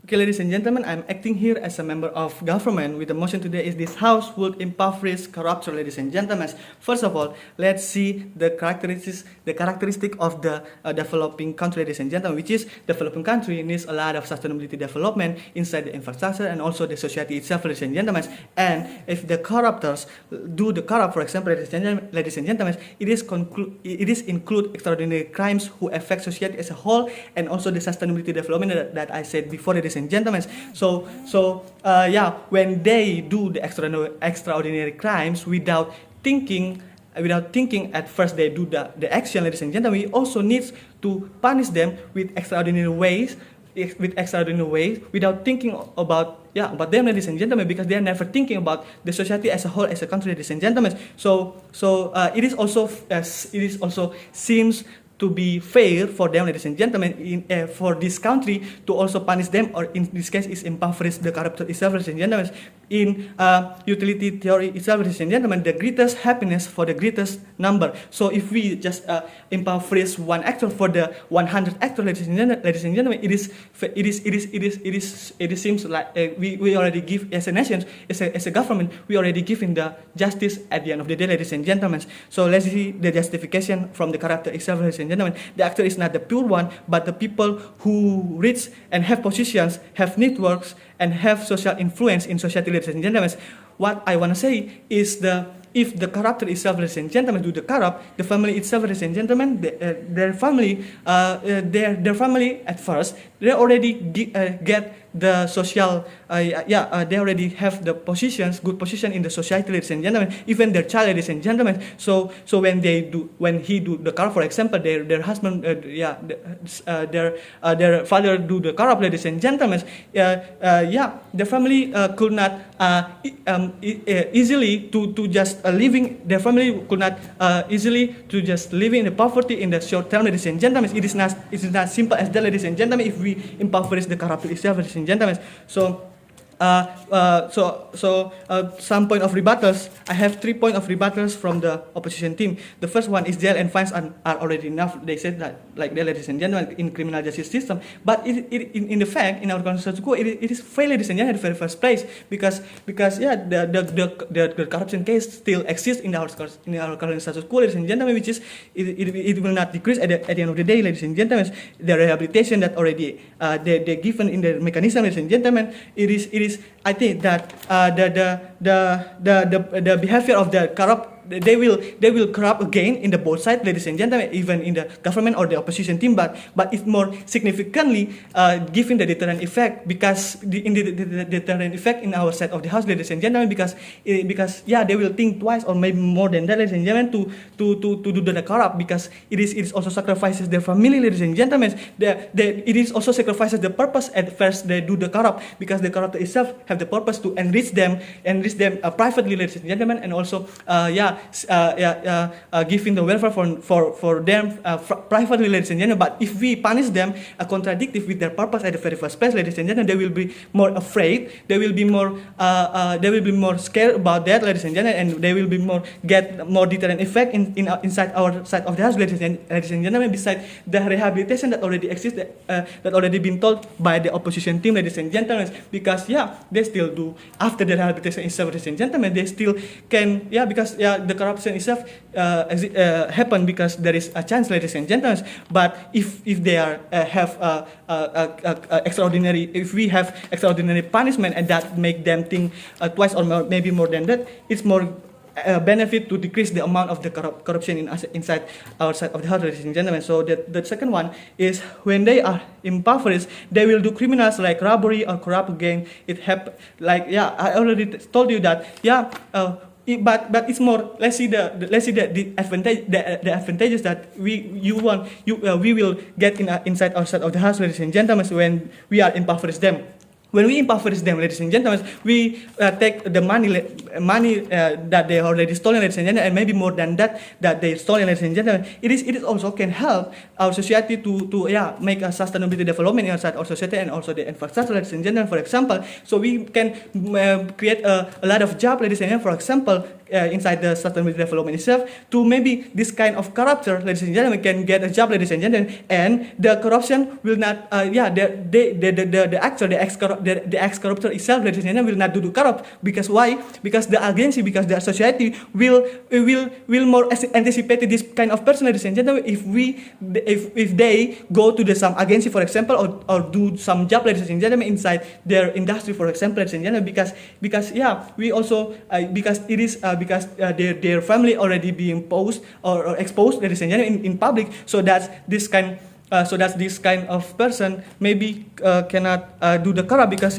Okay, ladies and gentlemen, I'm acting here as a member of government with the motion today is this house would impoverish corruption, ladies and gentlemen. First of all, let's see the characteristic of the developing country, ladies and gentlemen, which is developing country needs a lot of sustainability development inside the infrastructure and also the society itself, ladies and gentlemen. And if the corruptors do the corrupt, for example, ladies and gentlemen, it is include extraordinary crimes who affect society as a whole and also the sustainability development that I said before, ladies and gentlemen. When they do the extraordinary crimes without thinking at first they do the action, ladies and gentlemen, we also need to punish them with extraordinary ways without thinking about them, ladies and gentlemen, because they are never thinking about the society as a whole, as a country, ladies and gentlemen. It is also seems to be fair for them, ladies and gentlemen, for this country to also punish them, or in this case is impoverish the corruptor itself, ladies and gentlemen. In utility theory itself, ladies and gentlemen, the greatest happiness for the greatest number. So if we just impoverish one actor for the 100 actors, ladies and gentlemen, it seems like we already give as a nation, as a government, we already giving the justice at the end of the day, ladies and gentlemen. So let's see the justification from the character itself, ladies and gentlemen. The actor is not the pure one, but the people who reach and have positions, have networks, and have social influence in society, ladies and gentlemen. What I want to say is if the corruptor itself, ladies and gentlemen, do the corrupt, the family itself, ladies and gentlemen, their family at first, they already get the social, they already have the good position in the society, ladies and gentlemen, even their child, ladies and gentlemen. So when he do the corrupt, for example, their husband, their father do the corrupt, ladies and gentlemen, the family could not easily to just living. Their family could not easily to just living in the poverty in the short term, ladies and gentlemen. It is not simple as that, ladies and gentlemen. If we impoverish the corrupt itself, ladies and gentlemen. Some point of rebuttals. I have 3 points of rebuttals from the opposition team. The first one is jail and fines are already enough. They said that, like that, ladies and gentlemen, in criminal justice system. But in the fact, in our constitutional court, it is fair, ladies and gentlemen, in the very first place, because the corruption case still exists in our current status quo, ladies and gentlemen, which is it will not decrease at the end of the day, ladies and gentlemen. The rehabilitation that already they given in the mechanism, ladies and gentlemen, it is. I think that the behavior of the corrupt, they will corrupt again in the both sides, ladies and gentlemen, even in the government or the opposition team, but it's more significantly giving the deterrent effect, because in the deterrent effect in our side of the house, ladies and gentlemen, because they will think twice or maybe more than that, ladies and gentlemen, to do the corrupt, because it is also sacrifices their family, ladies and gentlemen. It is also sacrifices the purpose at first they do the corrupt, because the corrupt itself have the purpose to enrich them privately, ladies and gentlemen, and also giving the welfare for them privately, ladies and gentlemen. But if we punish them contradictive with their purpose at the very first place, ladies and gentlemen, they will be more afraid. They will be more scared about that, ladies and gentlemen, and they will be get more deterrent effect inside our side of the house, ladies and gentlemen. Besides the rehabilitation that already exists, that already been told by the opposition team, ladies and gentlemen, because they still do after the rehabilitation itself, ladies and gentlemen, they still can because the corruption itself happen because there is a chance, ladies and gentlemen. But if they have extraordinary, if we have extraordinary punishment and that make them think twice or maybe more than that, it's more benefit to decrease the amount of the corruption inside our side of the house, ladies and gentlemen. So the second one is when they are impoverished, they will do criminals like robbery or corrupt again. It happen I already told you that but it's more. Let's see the advantages that we will get inside our side of the house, ladies and gentlemen, when we are impoverished them. when we impoverish them, ladies and gentlemen, we take the money that they already stolen, ladies and gentlemen, and maybe more than that they stolen, ladies and gentlemen. It is also can help our society to make a sustainability development inside our society and also the infrastructure, ladies and gentlemen. For example, so we can create a lot of job, ladies and gentlemen. For example, inside the sustainability development itself, to maybe this kind of corruptor, ladies and gentlemen, can get a job, ladies and gentlemen, and the corruption will not, the actor, the ex-corruptor itself, ladies and gentlemen, will not do the corrupt. Because why? Because the agency, because the society will more anticipate this kind of person, ladies and gentlemen, if they go to some agency, for example, or do some job, ladies and gentlemen, inside their industry, for example, ladies and gentlemen, because we also because it is because their family already being posed or exposed, ladies and gentlemen, in public, so that this kind of person maybe cannot do the corrupt, because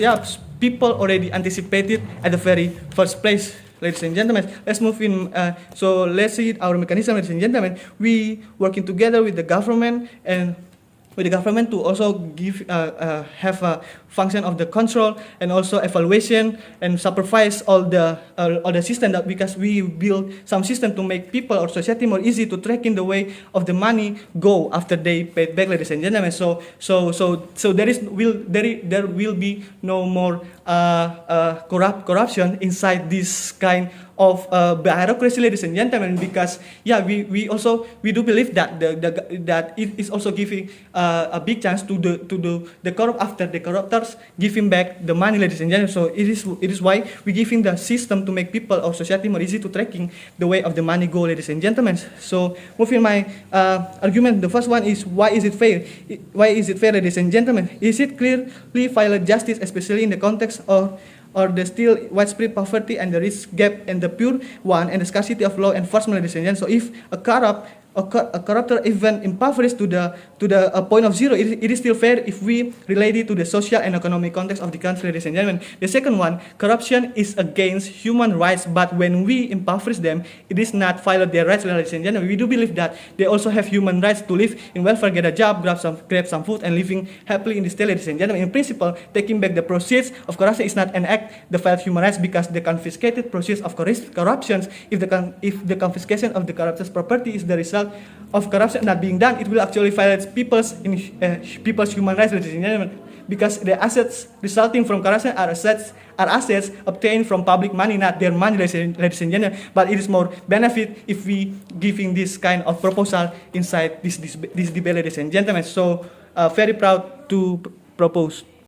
people already anticipated at the very first place, ladies and gentlemen. Let's move in. So let's see our mechanism, ladies and gentlemen. We working together with the government and to also give have a function of the control and also evaluation and supervise all the system, that because we build some system to make people or society more easy to tracking the way of the money go after they paid back, ladies and gentlemen. So there will be no more corruption inside this kind of bureaucracy, ladies and gentlemen, because we do believe that that it is also giving a big chance to the corrupt after the corruptors giving back the money, ladies and gentlemen. So it is why we giving the system to make people or society more easy to tracking the way of the money go, ladies and gentlemen. So moving my argument, the first one is, why is it fair? Why is it fair, ladies and gentlemen? Is it clearly violate justice, especially in the context of or the still widespread poverty and the rich gap and the pure one and the scarcity of law enforcement, ladies and gentlemen? So if a corruptor even impoverished to the point of zero, it is still fair if we relate it to the social and economic context of the country, ladies and gentlemen. The second one, corruption is against human rights, but when we impoverish them, it is not violate their rights, ladies and gentlemen. We do believe that they also have human rights to live in welfare, get a job, grab some food, and living happily in the state, ladies and gentlemen. In principle, taking back the proceeds of corruption is not an act that violates human rights, because the confiscated proceeds of corruptions, if the confiscation of the corruptor's property is the result of corruption not being done, it will actually violate people's human rights, ladies and gentlemen, because the assets resulting from corruption are assets obtained from public money, not their money, ladies and gentlemen. But it is more benefit if we giving this kind of proposal inside this debate, ladies and gentlemen. So very proud to propose.